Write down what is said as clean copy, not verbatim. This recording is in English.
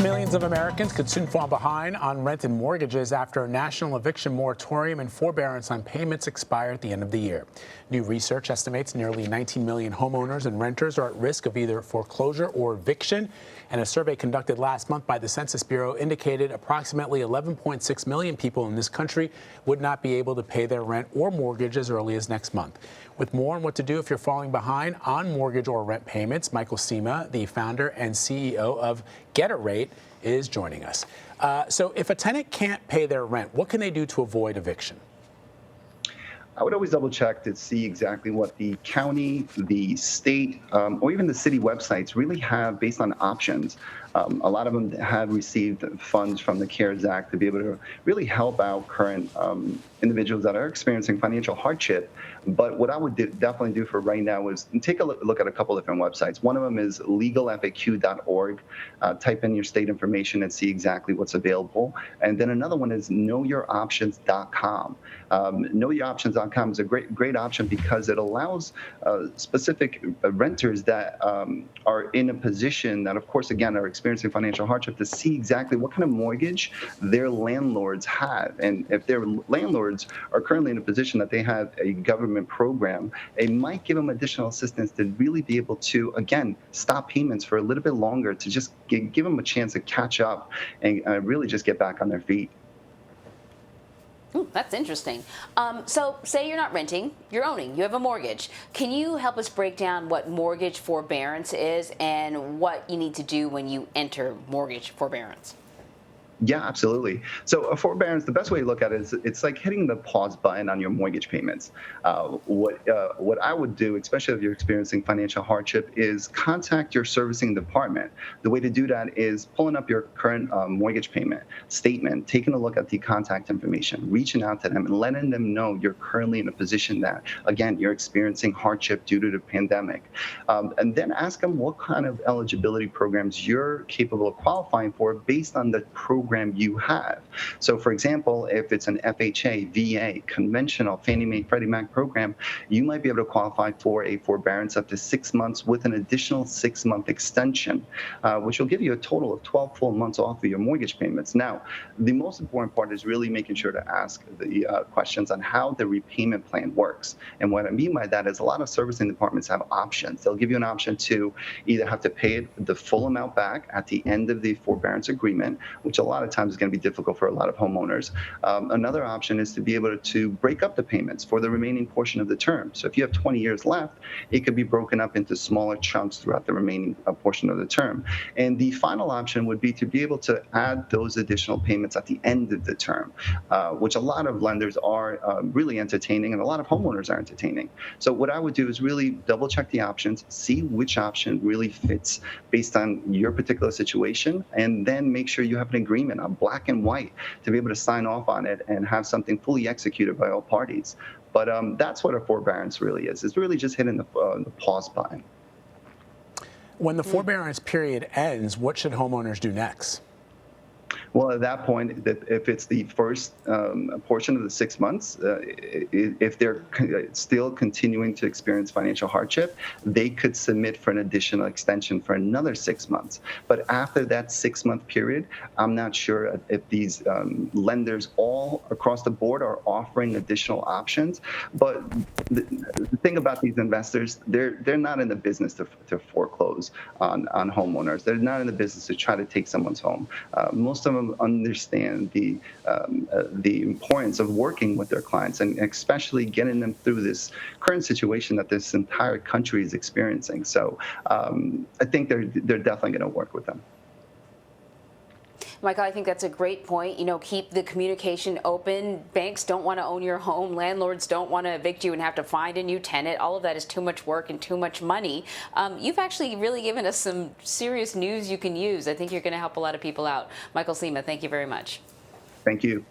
Millions of Americans could soon fall behind on rent and mortgages after a national eviction moratorium and forbearance on payments expire at the end of the year. New research estimates nearly 19 million homeowners and renters are at risk of either foreclosure or eviction. And a survey conducted last month by the Census Bureau indicated approximately 11.6 million people in this country would not be able to pay their rent or mortgage as early as next month. With more on what to do if you're falling behind on mortgage or rent payments, Michael Sema, the founder and CEO of Get a Rate, is joining us. So if a tenant can't pay their rent, what can they do to avoid eviction? I would always double check to see exactly what the county, the state, or even the city websites really have based on options. A lot of them have received funds from the CARES Act to be able to really help out current individuals that are experiencing financial hardship. But what I would definitely do for right now is take a look at a couple different websites. One of them is legalfaq.org. Type in your state information and see exactly what's available. And then another one is knowyouroptions.com. Knowyouroptions.com is a great option because it allows specific renters that are in a position that, of course, again, are experiencing financial hardship to see exactly what kind of mortgage their landlords have. And if their landlords are currently in a position that they have a government program, it might give them additional assistance to really be able to, again, stop payments for a little bit longer to just give them a chance to catch up and really just get back on their feet. Ooh, that's interesting. So say you're not renting, you're owning, you have a mortgage. Can you help us break down what mortgage forbearance is and what you need to do when you enter mortgage forbearance? Yeah, absolutely. So a forbearance, the best way to look at it is it's like hitting the pause button on your mortgage payments. What I would do, especially if you're experiencing financial hardship, is contact your servicing department. The way to do that is pulling up your current mortgage payment statement, taking a look at the contact information, reaching out to them and letting them know you're currently in a position that, again, you're experiencing hardship due to the pandemic. And then ask them what kind of eligibility programs you're capable of qualifying for based on the program you have. So, for example, if it's an FHA, VA, conventional Fannie Mae, Freddie Mac program, you might be able to qualify for a forbearance up to 6 months with an additional 6-month extension, which will give you a total of 12 full months off of your mortgage payments. Now, the most important part is really making sure to ask the questions on how the repayment plan works. And what I mean by that is a lot of servicing departments have options. They'll give you an option to either have to pay the full amount back at the end of the forbearance agreement, which a lot of times is going to be difficult for a lot of homeowners. Another option is to be able to break up the payments for the remaining portion of the term. So if you have 20 years left, it could be broken up into smaller chunks throughout the remaining portion of the term. And the final option would be to be able to add those additional payments at the end of the term, which a lot of lenders are really entertaining and a lot of homeowners are entertaining. So what I would do is really double check the options, see which option really fits based on your particular situation, and then make sure you have an agreement on black and white to be able to sign off on it and have something fully executed by all parties. But that's what a forbearance really is. It's really just hitting the pause button. When the forbearance period ends, what should homeowners do next? Well, at that point, if it's the first portion of the 6 months, if they're still continuing to experience financial hardship, they could submit for an additional extension for another 6 months. But after that 6-month period, I'm not sure if these lenders all across the board are offering additional options. But the thing about these investors, they're not in the business to foreclose on homeowners. They're not in the business to try to take someone's home. Most of them understand the importance of working with their clients and especially getting them through this current situation that this entire country is experiencing. So I think they're definitely going to work with them. Michael, I think that's a great point. Keep the communication open. Banks don't want to own your home. Landlords don't want to evict you and have to find a new tenant. All of that is too much work and too much money. You've actually really given us some serious news you can use. I think you're going to help a lot of people out. Michael Sema, thank you very much. Thank you.